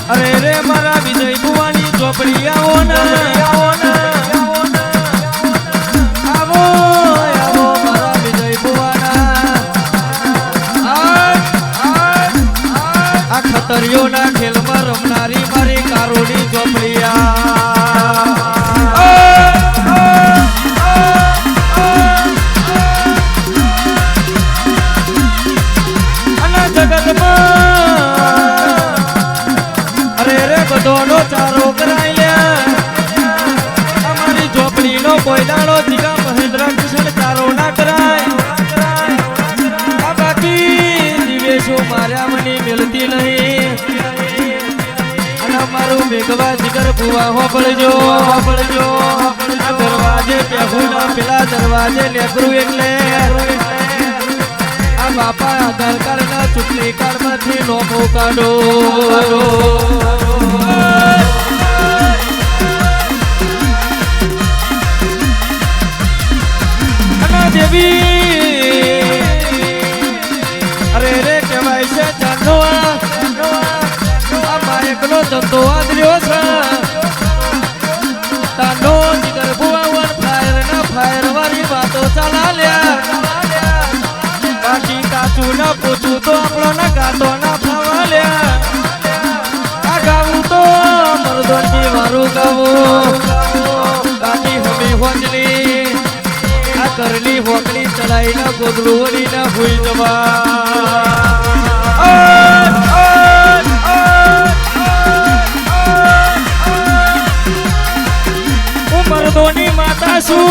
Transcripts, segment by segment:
અરે રે મારા વિજય ભુવાની ચોપડી આવો ને આવો આવો મારા વિજય ભુવાના આ ખતરીઓના ખેલમાં રમનારી મારી કારોની ચોપડી બધોનો ચારો કરાઈ લે અમારી ઝોપડીનો કોઈ દાડો જીગા મહેન્દ્ર કૃષ્ણ ચારો ના કરાય આ બાકી દિવેશો માર્યા મને મિલતી નહીં અને મારું મેઘવા જીગર ભુવા હોપળજો આ દરવાજે પહેલા પેલા દરવાજે લેકરું એટલે આ બાપા આધાર કાર્ડ ના ચૂંટણી કાર્ડ માંથી નોમો કાઢો દેવી અરે રે કહેવાય છે જાનો આ માયકનો ધંધો આદર્યો છે તાનો જીગર ભુવા ફાયર વાળી વાતો ચાલ્યા બાકી કાચું ના પૂછું તો આપણો ના ગાતો ના ફાવાલ્યા આ ગાવું તો મરદોની વારું ગાવું બાકી હમી હોજલી આ કરલી હોકલી ચડાઈ ના ગોદડું ના હુઈ જવા હું મરદોની માતા છું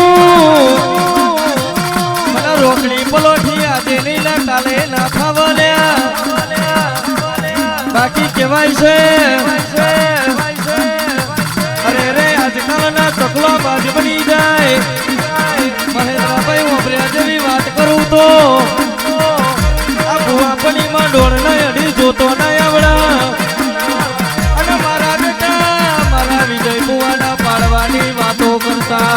મને રોકડી પલોઠી આજે નહીં ના કાલે ના ખાવાલ્યા બાકી કહેવાય છે અરે રે આજકાલના ચકલો બાજ બની જાય મહેન્દ્રભાઈ ઓબર્યા જેવી વાત કરું તો આ ભુવાપણી માં ડોળ ના અડી જોતો ના આવડા અને મારા બેટા મારા વિજય ભુવાના પાડવાની વાતો કરતા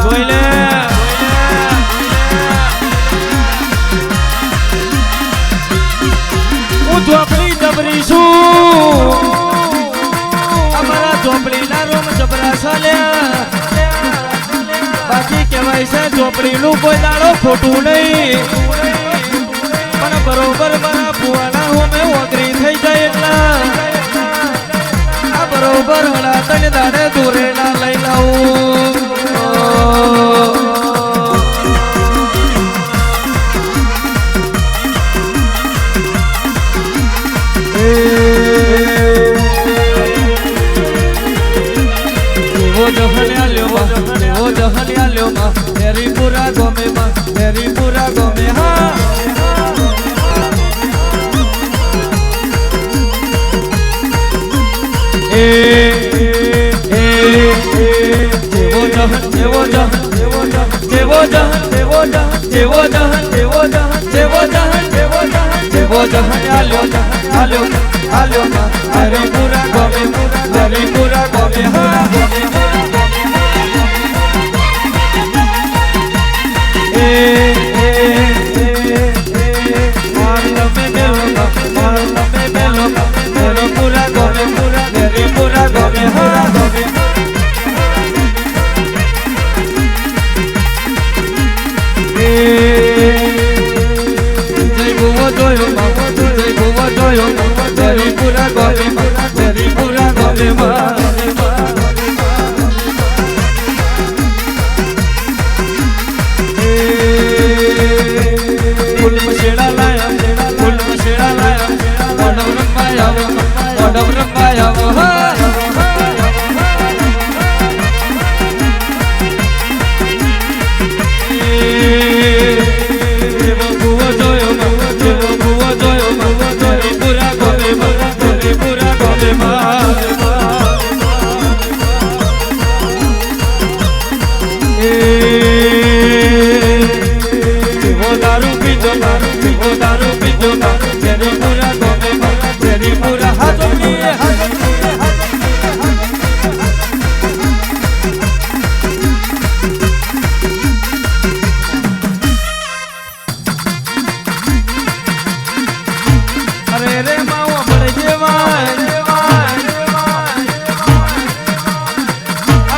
જોઈ લે હું ઝોપડી જબરી છું અમારા ઝોપડી ના રૂમ જબરા ચાલ્યા બાકી કહેવાય છે ઝોપડીનું કોઈ દાડો ખોટું નહીં પણ બરોબર મારા ભુવાના હોમે ઓગરી થઈ જાય એટલા આ બરોબર હળા તને દાડે દૂરે ના લઈ લાવું હરિપુરા ગમે માં હરિપુરા ગમે હા જેવો જહન જેવો જહન જેવો જહન જેવો જહન જેવો જહન જેવો જહન જેવો જહન જેવો જહન જેવો જહન જેવો જહન આલ્યો માં હરિપુરા ગમે હરિપુરા ગમે હા આ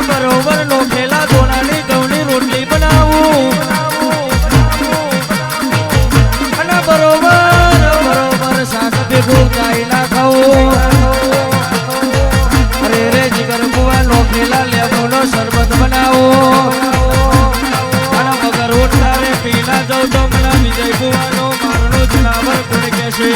બરોબર લોખેલા દોણાની ઘઉંની રોટલી બનાવું અને બરોબર શાક ભેગું ગાઈ ના ખાવું અરે રે જીગર બુઆ લોખેલા લેબુનો શરબત બનાવો અને વગર ઉઠારે પીના જાઉં તો મને વિજય બુવાનો મારનો જનાવર કોણ કહેશે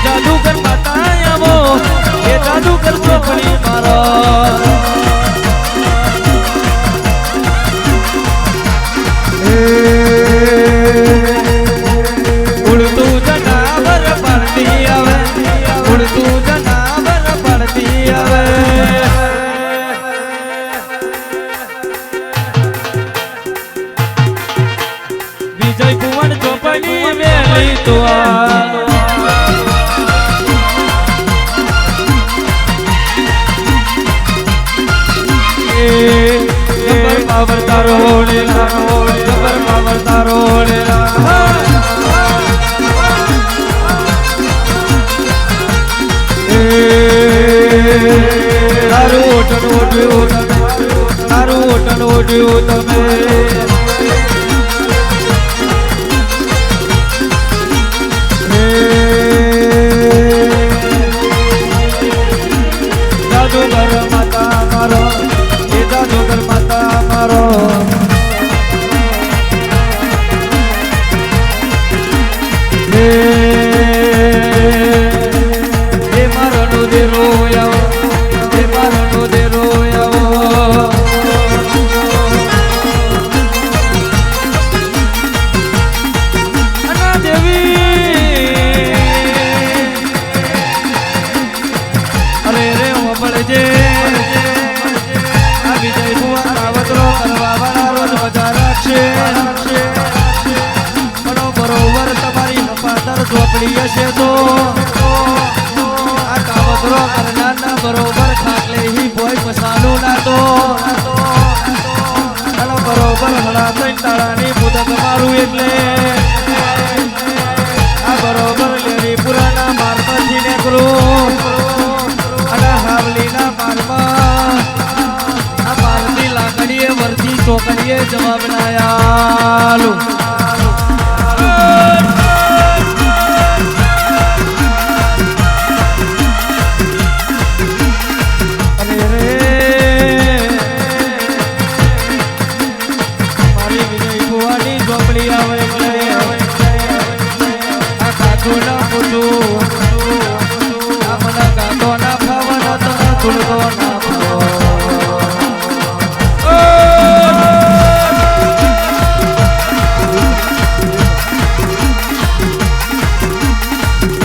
જાદુગર માતા આવો એ જાદુગર ચોપડી મારો ઉડતું જનાવર પડતી આવે ઉડતું જનાવર પડતી આવે વિજય કુંવર ચોપડી વેલી તો જબર પાવર તારો જબર પાવર તારો તારું ઓટન ઓઢ્યું તમે તારું ઓટન ઓઢ્યું તમે જાદુગર માતા મારો જાદુગર માતા મારો હે મારો નો દે રોયાવો હે મારો નો દે રોયાવો અના દેવી અરે રે ઓબળજે વિજય બુઆ કાવતરો કરવા વાળા રોજ મજા રાખશે પણ બરોબર તમારી હફાદર ઝોપડી હશે તો આ કાવતરો કરનારના બરોબર ખાટલે હી ભોય મસાલું ના તો અને બરોબર હળા થઈ તાળાની મુદત મારું એટલે આ બરોબર લેરીપુરાના માર્ગમાંથી નીકળું અને હાવલીના માર્ગમાં લાકડીએ વર્તી ચોકડીએ જવાબ ના આલું